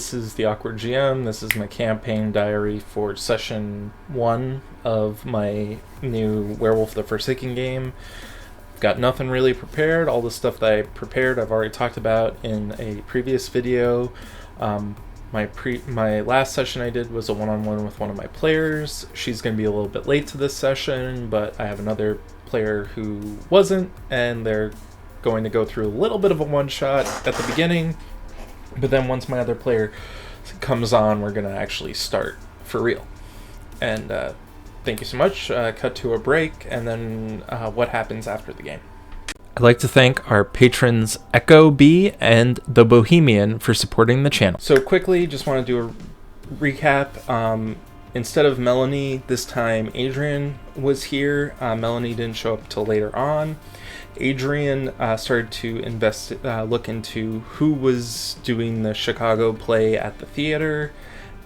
This is the Awkward GM. This is my campaign diary for session 1 of my new Werewolf the Forsaken game. I've got nothing really prepared. All the stuff that I prepared I've already talked about in a previous video. My last session I did was a one-on-one with one of my players. She's going to be a little bit late to this session, but I have another player who wasn't, and they're going to go through a little bit of a one-shot at the beginning. But then once my other player comes on, we're going to actually start for real. And thank you so much. Cut to a break, and then what happens after the game. I'd like to thank our patrons Echo B and The Bohemian for supporting the channel. So quickly, just want to do a recap. Instead of Melanie, this time Adrian was here. Melanie didn't show up till later on. Adrian started to look into who was doing the Chicago play at the theater,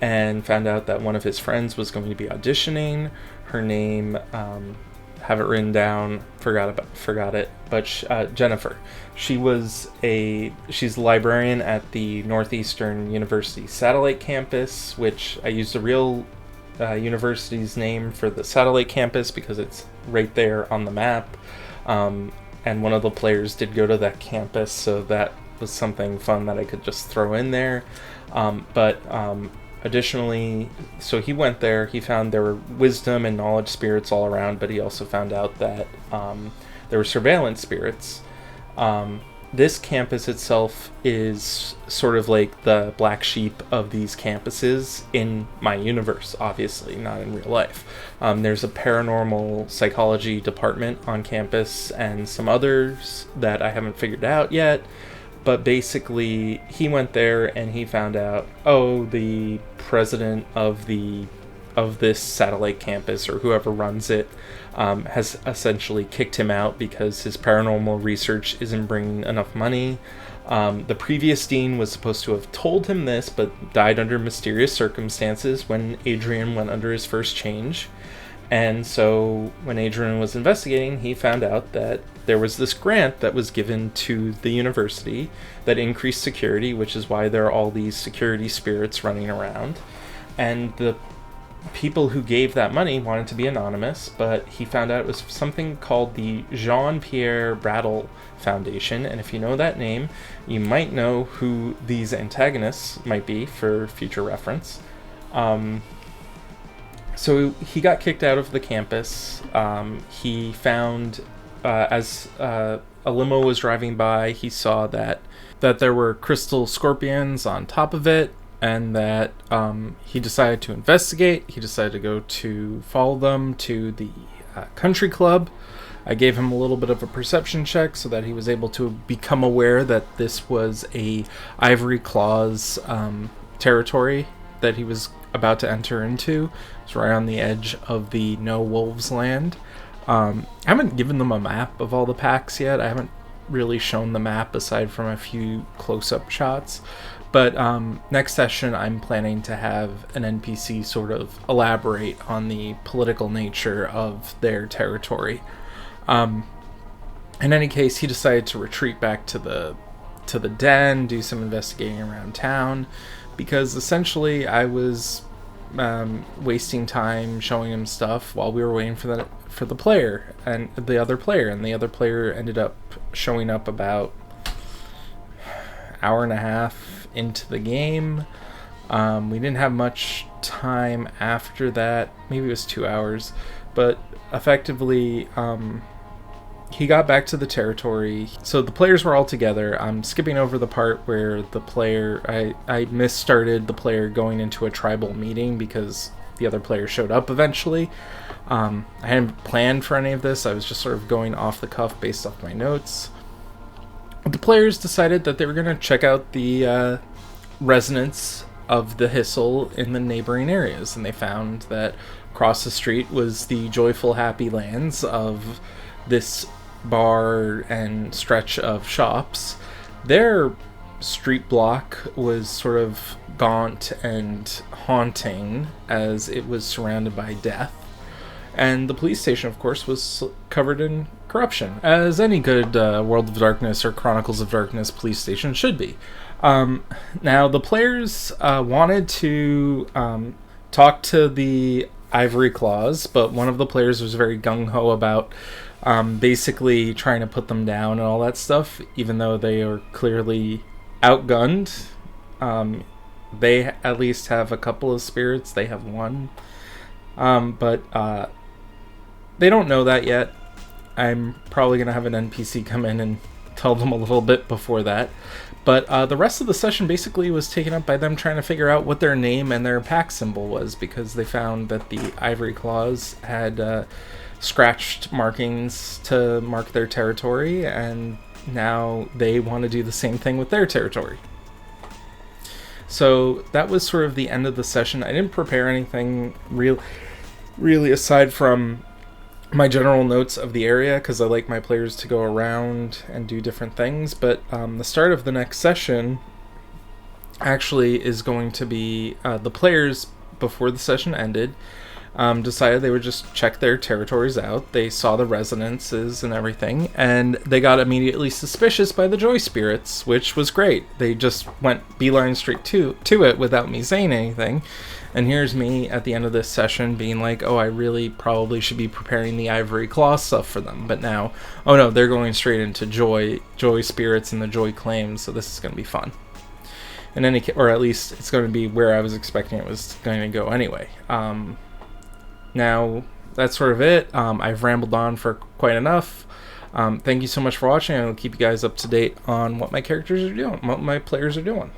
and found out that one of his friends was going to be auditioning. Her name, have it written down, forgot it, but Jennifer. She's a librarian at the Northeastern University satellite campus, which I used a real university's name for the satellite campus because it's right there on the map. And one of the players did go to that campus, so that was something fun that I could just throw in there. Additionally, so he went there, he found there were wisdom and knowledge spirits all around, but he also found out that there were surveillance spirits. This campus itself is sort of like the black sheep of these campuses in my universe, obviously, not in real life. There's a paranormal psychology department on campus and some others that I haven't figured out yet. But basically, he went there and he found out, the president of this satellite campus, or whoever runs it, has essentially kicked him out because his paranormal research isn't bringing enough money. The previous dean was supposed to have told him this, but died under mysterious circumstances when Adrian went under his first change. And so when Adrian was investigating, he found out that there was this grant that was given to the university that increased security, which is why there are all these security spirits running around. And the people who gave that money wanted to be anonymous, but he found out it was something called the Jean-Pierre Brattle Foundation. And if you know that name, you might know who these antagonists might be for future reference. So he got kicked out of the campus. He found, as a limo was driving by, he saw that there were crystal scorpions on top of it, and that he decided to investigate. He decided to go to follow them to the country club. I gave him a little bit of a perception check so that he was able to become aware that this was a Ivory Claws territory that he was about to enter into. It's right on the edge of the No Wolves land. I haven't given them a map of all the packs yet. I haven't really shown the map aside from a few close-up shots. But next session, I'm planning to have an NPC sort of elaborate on the political nature of their territory. In any case, he decided to retreat back to the den, do some investigating around town, because essentially I was wasting time showing him stuff while we were waiting for the player and the other player ended up showing up about hour and a half into the game. We didn't have much time after that. Maybe it was 2 hours, but effectively he got back to the territory. So the players were all together. I'm skipping over the part where the player, I misstarted the player going into a tribal meeting because the other player showed up eventually. I hadn't planned for any of this. I was just sort of going off the cuff based off my notes. The players decided that they were going to check out the residents of the Hissel in the neighboring areas, and they found that across the street was the joyful happy lands of this bar and stretch of shops. Their street block was sort of gaunt and haunting as it was surrounded by death. And the police station, of course, was covered in corruption, as any good World of Darkness or Chronicles of Darkness police station should be. Now, the players wanted to talk to the Ivory Claws, but one of the players was very gung-ho about basically trying to put them down and all that stuff, even though they are clearly outgunned. They at least have a couple of spirits. They have one. But they don't know that yet. I'm probably going to have an NPC come in and tell them a little bit before that. But the rest of the session basically was taken up by them trying to figure out what their name and their pack symbol was, because they found that the Ivory Claws had scratched markings to mark their territory, and now they want to do the same thing with their territory. So that was sort of the end of the session. I didn't prepare anything really aside from my general notes of the area, because I like my players to go around and do different things. But the start of the next session actually is going to be the players, before the session ended, decided they would just check their territories out. They saw the resonances and everything, and they got immediately suspicious by the joy spirits, which was great. They just went beeline straight to it without me saying anything. And here's me at the end of this session being like, oh, I really probably should be preparing the Ivory Claw stuff for them. But now, oh no, they're going straight into joy spirits and the joy claims, so this is going to be fun. In any case, or at least it's going to be where I was expecting it was going to go anyway. Now, that's sort of it. I've rambled on for quite enough. Thank you so much for watching. I'll keep you guys up to date on what my characters are doing, what my players are doing.